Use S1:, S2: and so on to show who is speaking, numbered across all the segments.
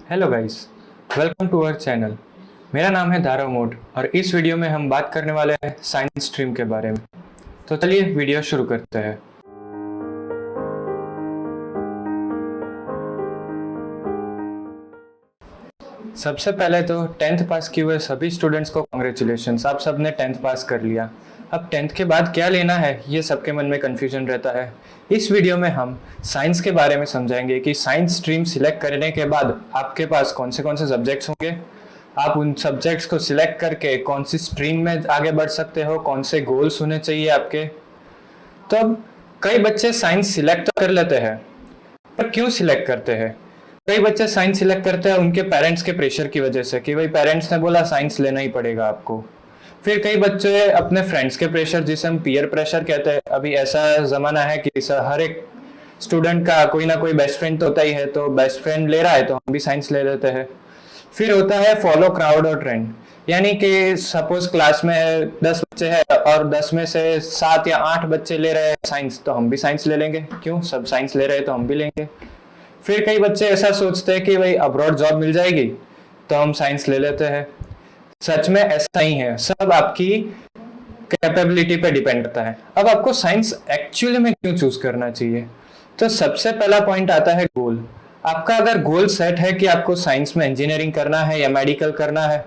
S1: Hello guys, welcome to our channel. मेरा नाम है दारव मोड और इस वीडियो में हम बात करने वाले हैं साइंस स्ट्रीम के बारे में। तो चलिए वीडियो शुरू करते हैं। सबसे पहले तो 10th पास किए हुए सभी स्टूडेंट्स को कॉन्ग्रेचुलेशंस, आप सब ने 10th पास कर लिया। अब 10th के बाद क्या लेना है ये सबके मन में कन्फ्यूजन रहता है। इस वीडियो में हम साइंस के बारे में समझाएंगे कि साइंस स्ट्रीम सिलेक्ट करने के बाद आपके पास कौन से सब्जेक्ट्स होंगे, आप उन सब्जेक्ट्स को सिलेक्ट करके कौन सी स्ट्रीम में आगे बढ़ सकते हो, कौन से गोल्स होने चाहिए आपके। तो अब कई बच्चे साइंस सिलेक्ट तो कर लेते हैं, पर क्यों सिलेक्ट करते हैं? कई बच्चे साइंस सिलेक्ट करते हैं उनके पेरेंट्स के प्रेशर की वजह से कि भाई पेरेंट्स ने बोला साइंस लेना ही पड़ेगा आपको। फिर कई बच्चे अपने फ्रेंड्स के प्रेशर, जिसे हम पीयर प्रेशर कहते हैं, अभी ऐसा ज़माना है कि हर एक स्टूडेंट का कोई ना कोई बेस्ट फ्रेंड तो होता ही है, तो बेस्ट फ्रेंड ले रहा है तो हम भी साइंस ले लेते हैं। फिर होता है फॉलो क्राउड और ट्रेंड, यानी कि सपोज क्लास में 10 बच्चे हैं और 10 में से 7 या 8 बच्चे ले रहे हैं साइंस, तो हम भी साइंस ले लेंगे। क्यों? सब साइंस ले रहे हैं तो हम भी लेंगे। फिर कई बच्चे ऐसा सोचते हैं कि भाई अब्रॉड जॉब मिल जाएगी तो हम साइंस ले लेते हैं। सच में ऐसा ही है, सब आपकी कैपेबिलिटी पे डिपेंड करता है। अब आपको साइंस एक्चुअली में क्यों चूज करना चाहिए? तो सबसे पहला पॉइंट आता है गोल। आपका अगर गोल सेट है कि आपको साइंस में इंजीनियरिंग करना है या मेडिकल करना है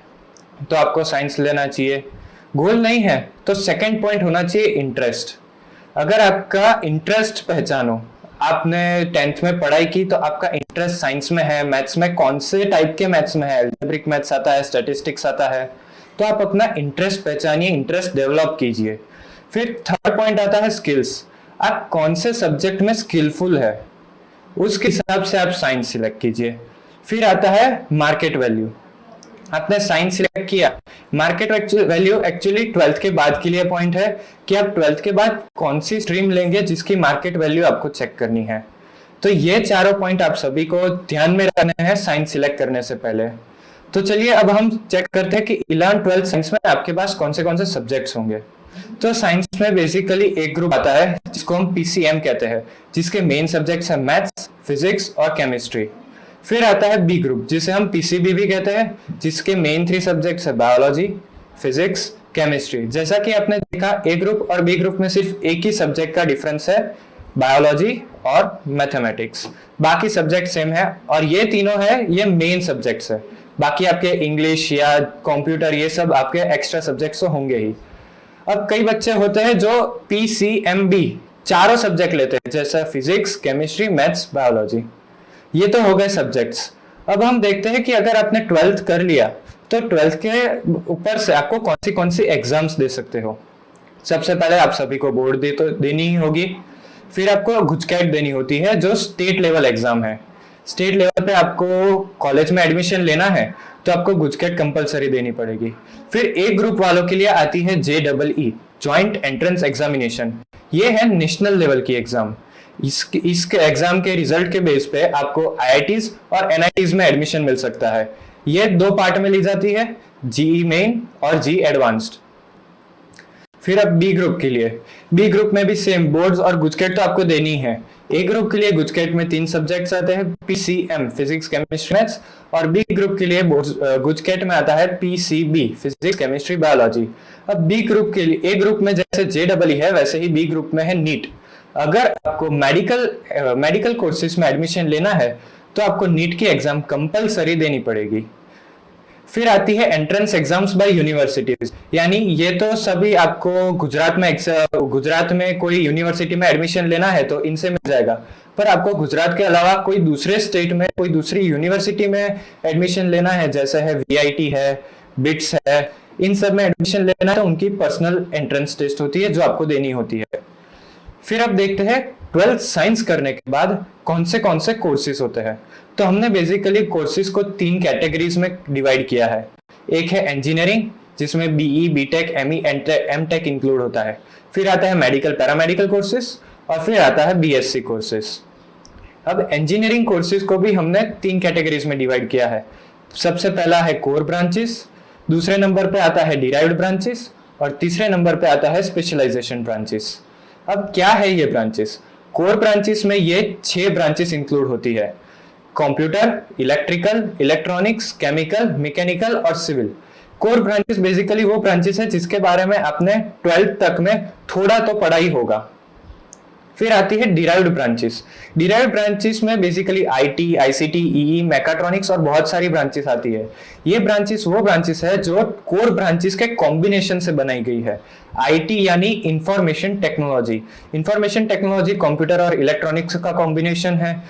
S1: तो आपको साइंस लेना चाहिए। गोल नहीं है तो सेकंड पॉइंट होना चाहिए इंटरेस्ट। अगर आपका इंटरेस्ट पहचानो, आपने 10th में पढ़ाई की तो आपका इंटरेस्ट साइंस में है, मैथ्स में कौन से टाइप के मैथ्स में है, अलजेब्रिक मैथ्स आता है, स्टैटिस्टिक्स आता है, तो आप अपना इंटरेस्ट पहचानिए, इंटरेस्ट डेवलप कीजिए। फिर थर्ड पॉइंट आता है स्किल्स। आप कौन से सब्जेक्ट में स्किलफुल है उसके हिसाब से आप साइंस सिलेक्ट कीजिए। फिर आता है मार्केट वैल्यू। आपने साइंस सिलेक्ट किया, मार्केट वैल्यू एक्चुअली 12th के बाद के लिए पॉइंट है कि आप 12th के बाद कौन सी स्ट्रीम लेंगे जिसकी मार्केट वैल्यू आपको चेक करनी है। तो ये चारों पॉइंट आप सभी को ध्यान में रखने हैं साइंस सिलेक्ट करने से पहले। तो चलिए अब हम चेक करते हैं कि 11 12 साइंस में आपके पास कौन से सब्जेक्ट्स होंगे। तो साइंस में बेसिकली एक ग्रुप आता है जिसको हम पीसीएम कहते हैं, जिसके मेन सब्जेक्ट्स है मैथ्स, फिजिक्स और केमिस्ट्री। फिर आता है बी ग्रुप जिसे हम पीसीबी भी कहते हैं, जिसके मेन 3 सब्जेक्ट्स है बायोलॉजी, फिजिक्स, केमिस्ट्री। जैसा कि आपने देखा ए ग्रुप और बी ग्रुप में सिर्फ एक ही सब्जेक्ट का डिफरेंस है, बायोलॉजी और मैथमेटिक्स। बाकी सब्जेक्ट सेम है और ये तीनों है, ये मेन सब्जेक्ट्स है। बाकी आपके इंग्लिश या कंप्यूटर ये सब आपके एक्स्ट्रा सब्जेक्ट्स तो होंगे ही। अब कई बच्चे होते हैं जो पीसीएमबी चारों सब्जेक्ट लेते हैं, जैसा फिजिक्स, केमिस्ट्री, मैथ्स, बायोलॉजी। ये तो हो गए सब्जेक्ट्स। अब हम देखते हैं कि अगर आपने 12th कर लिया तो 12th के ऊपर से आपको कौन सी एग्जाम्स दे सकते हो। सबसे पहले आप सभी को बोर्ड तो देनी ही होगी। फिर आपको गुजकैट देनी होती है जो स्टेट लेवल एग्जाम है। स्टेट लेवल पे आपको कॉलेज में एडमिशन लेना है तो आपको गुजकैट कंपलसरी देनी पड़ेगी। फिर एक ग्रुप वालों के लिए आती है JEE, जॉइंट एंट्रेंस एग्जामिनेशन। ये है नेशनल लेवल की एग्जाम। इसके एग्जाम के रिजल्ट के बेस पे आपको आईआईटीज और एनआईटीज में एडमिशन मिल सकता है। ये 2 पार्ट में ली जाती है, जीई मेन और जी एडवांस्ड। फिर अब बी ग्रुप के लिए, बी ग्रुप में भी सेम बोर्ड्स और गुजकेट तो आपको देनी है। ए ग्रुप के लिए गुजकेट में 3 सब्जेक्ट्स आते हैं, पीसीएम फिजिक्स, केमिस्ट्री, मैथ्स, और बी ग्रुप के लिए गुजकेट में आता है पीसीबी फिजिक्स, केमिस्ट्री, बायोलॉजी। अब बी ग्रुप के लिए, ए ग्रुप में जैसे JEE है वैसे ही बी ग्रुप में है नीट। अगर आपको मेडिकल कोर्सेज में एडमिशन लेना है तो आपको नीट की एग्जाम कंपलसरी देनी पड़ेगी। फिर आती है एंट्रेंस एग्जाम्स बाय यूनिवर्सिटीज, यानी ये तो सभी आपको गुजरात में कोई यूनिवर्सिटी में एडमिशन लेना है तो इनसे मिल जाएगा, पर आपको गुजरात के अलावा कोई दूसरे स्टेट में कोई दूसरी यूनिवर्सिटी में एडमिशन लेना है, जैसे है VIT है, बिट्स है, इन सब में एडमिशन लेना है तो उनकी पर्सनल एंट्रेंस टेस्ट होती है जो आपको देनी होती है। फिर अब देखते हैं 12th साइंस करने के बाद कौन से कोर्सेज होते हैं। तो हमने बेसिकली कोर्सेज को 3 कैटेगरीज में डिवाइड किया है। एक है इंजीनियरिंग जिसमें BE, BTech, ME, MTech include होता है। फिर आता है मेडिकल पैरामेडिकल कोर्सेज और फिर आता है BSc कोर्सेज। अब इंजीनियरिंग कोर्सेज को भी हमने 3 कैटेगरीज में डिवाइड किया है। सबसे पहला है कोर ब्रांचेस, दूसरे नंबर पे आता है डिराइव्ड ब्रांचेस और तीसरे नंबर पे आता है स्पेशलाइजेशन ब्रांचेस। अब क्या है ये ब्रांचेस? कोर ब्रांचेस में ये 6 ब्रांचेस इंक्लूड होती है। Computer, electrical, electronics, chemical, mechanical और सिविल। कोर ब्रांचेस बेसिकली वो ब्रांचेस है जिसके बारे में आपने 12th तक में थोड़ा तो पढ़ा ही होगा। फिर आती है डिराइव्ड ब्रांचेस। डिराइव्ड ब्रांचेस में basically IT, ICT, EE, mechatronics और बहुत सारी ब्रांचेस आती है। ये ब्रांचेस वो ब्रांचेस है जो कोर ब्रांचेस के कॉम्बिनेशन से बनाई गई है। आईटी यानी information technology. Information technology computer और इलेक्ट्रॉनिक्स का कॉम्बिनेशन है।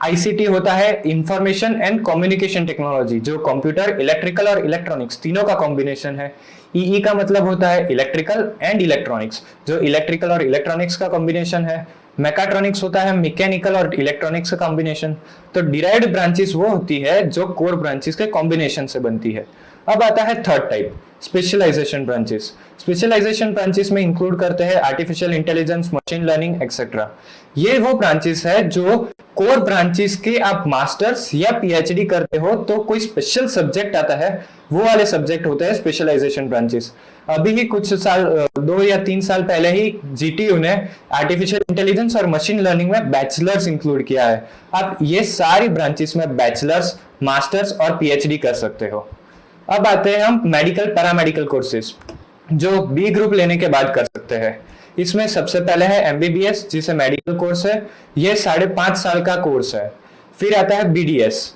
S1: आईसीटी होता है इंफॉर्मेशन एंड कम्युनिकेशन टेक्नोलॉजी, जो कंप्यूटर, इलेक्ट्रिकल और इलेक्ट्रॉनिक्स तीनों का कॉम्बिनेशन है। ईई का मतलब होता है इलेक्ट्रिकल एंड इलेक्ट्रॉनिक्स, जो इलेक्ट्रिकल और इलेक्ट्रॉनिक्स का कॉम्बिनेशन है। मैकाट्रॉनिक्स होता है मैकेनिकल और इलेक्ट्रॉनिक्स का कॉम्बिनेशन। तो डिराइव्ड ब्रांचेस वो होती है जो कोर ब्रांचेस के कॉम्बिनेशन से बनती है। अब आता है third type, specialization branches. Specialization branches में इंक्लूड करते हैं artificial intelligence, machine learning etcetera. ये वो ब्रांचेस है जो कोर ब्रांचेस के आप मास्टर्स या पीएचडी करते हो तो कोई स्पेशल सब्जेक्ट आता है, वो वाले सब्जेक्ट होते हैं स्पेशलाइजेशन ब्रांचेस। अभी ही कुछ साल 2 या 3 साल पहले ही जीटीयू ने आर्टिफिशियल इंटेलिजेंस और मशीन लर्निंग में बैचलर्स इंक्लूड किया है। आप ये सारी ब्रांचेस में बैचलर्स, मास्टर्स और पीएचडी कर सकते हो। अब आते हैं हम मेडिकल पैरामेडिकल कोर्सेज, जो बी ग्रुप लेने के बाद कर सकते हैं। इसमें सबसे पहले है एमबीबीएस, जिसे मेडिकल कोर्स है, ये 5.5 साल का कोर्स है। फिर आता है बीडीएस,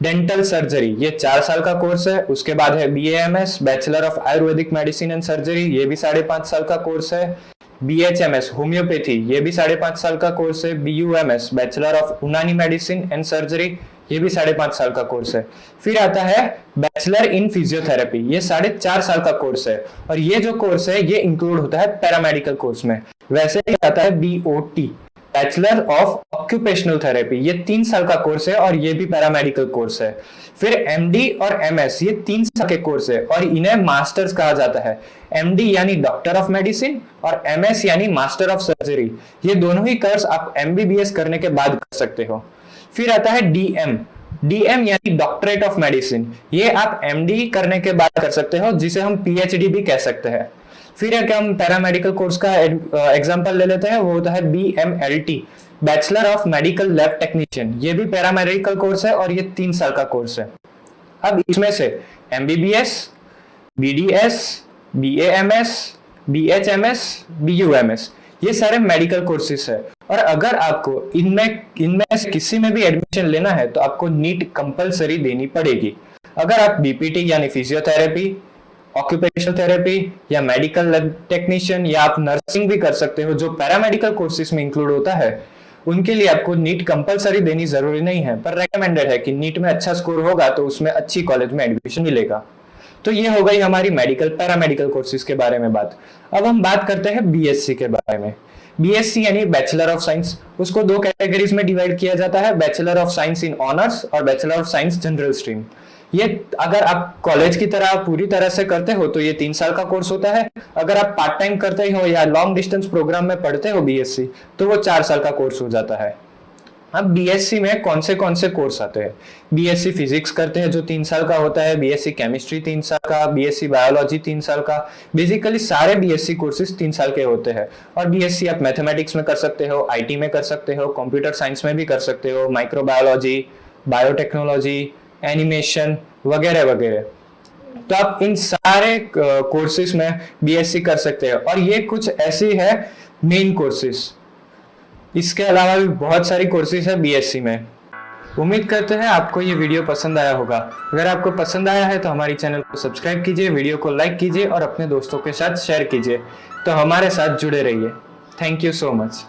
S1: डेंटल सर्जरी, ये 4 साल का कोर्स है। उसके बाद है BAMS, bachelor of Ayurvedic medicine and surgery, ये भी 5.5 साल का कोर्स है। बीएचएमएस, होम्योपैथी, ये भी 5.5 साल का कोर्स है। बीयूएमएस, बैचलर ऑफ यूनानी मेडिसिन एंड सर्जरी, ये भी 5.5 साल का कोर्स है। फिर आता है बैचलर इन फिजियोथेरेपी, ये 4.5 साल का कोर्स है, और ये जो कोर्स है ये इंक्लूड होता है पैरामेडिकल कोर्स में। वैसे ही आता है BOT, bachelor of occupational therapy, ये 3 साल का कोर्स है और ये भी पैरामेडिकल कोर्स है। फिर एमडी और एमएस, ये 3 साल के कोर्स है और इन्हें मास्टर्स कहा जाता है। एमडी यानी डॉक्टर ऑफ मेडिसिन और एमएस यानी मास्टर ऑफ सर्जरी। ये दोनों ही कोर्स आप एमबीबीएस करने के बाद कर सकते हो। फिर आता है डीएम, डीएम यानी डॉक्टरेट ऑफ मेडिसिन, ये आप एमडी करने के बाद कर सकते हो, जिसे हम पीएचडी भी कह सकते हैं। फिर एक हम पैरामेडिकल कोर्स का एग्जांपल ले लेते हैं, वो होता है BMLT, bachelor of medical lab technician, ये भी पैरामेडिकल कोर्स है और ये 3 साल का कोर्स है। अब इसमें से MBBS, BDS, BAMS, BHMS, BUMS, ये सारे मेडिकल कोर्सेज है। और अगर आपको इनमें से किसी में भी एडमिशन लेना है तो आपको नीट कंपलसरी देनी पड़ेगी। अगर आप बीपीटी यानी फिजियोथेरेपी, ऑक्यूपेशनल थेरेपी या मेडिकल लैब टेक्नीशियन या आप नर्सिंग भी कर सकते हो, जो पैरामेडिकल कोर्सेज में इंक्लूड होता है, उनके लिए आपको नीट कंपलसरी देनी जरूरी नहीं है, पर रेकमेंडेड है कि नीट में अच्छा स्कोर होगा तो उसमें अच्छी कॉलेज में एडमिशन मिलेगा। तो ये हो गई हमारी मेडिकल पैरामेडिकल कोर्सेज के बारे में बात। अब हम बात करते हैं बीएससी के बारे में। बीएससी यानी बैचलर ऑफ साइंस, उसको 2 कैटेगरीज में डिवाइड किया जाता है, bachelor of science in honours और bachelor of science general stream. ये अगर आप कॉलेज की तरह पूरी तरह से करते हो तो ये 3 साल का कोर्स होता है। अगर आप पार्ट टाइम करते हो या लॉन्ग डिस्टेंस प्रोग्राम में पढ़ते हो बीएससी, तो वो 4 साल का कोर्स हो जाता है। अब बीएससी में कौन से कोर्स आते हैं? बीएससी फिजिक्स करते हैं जो 3 साल का होता है, बीएससी केमिस्ट्री 3 साल का, बीएससी बायोलॉजी 3 साल का। बेसिकली सारे बीएससी कोर्सेज 3 साल के होते हैं। और बीएससी आप मैथमेटिक्स में कर सकते हो, आईटी में कर सकते हो, कंप्यूटर साइंस में भी कर सकते हो, माइक्रोबायोलॉजी, बायोटेक्नोलॉजी, एनिमेशन वगैरह वगैरह। तो आप इन सारे कोर्सेज में बीएससी कर सकते हो और ये कुछ ऐसी है मेन कोर्सेज। इसके अलावा भी बहुत सारी कोर्सेज है बीएससी में। उम्मीद करते हैं आपको ये वीडियो पसंद आया होगा। अगर आपको पसंद आया है तो हमारी चैनल को सब्सक्राइब कीजिए, वीडियो को लाइक कीजिए और अपने दोस्तों के साथ शेयर कीजिए। तो हमारे साथ जुड़े रहिए। Thank you so much.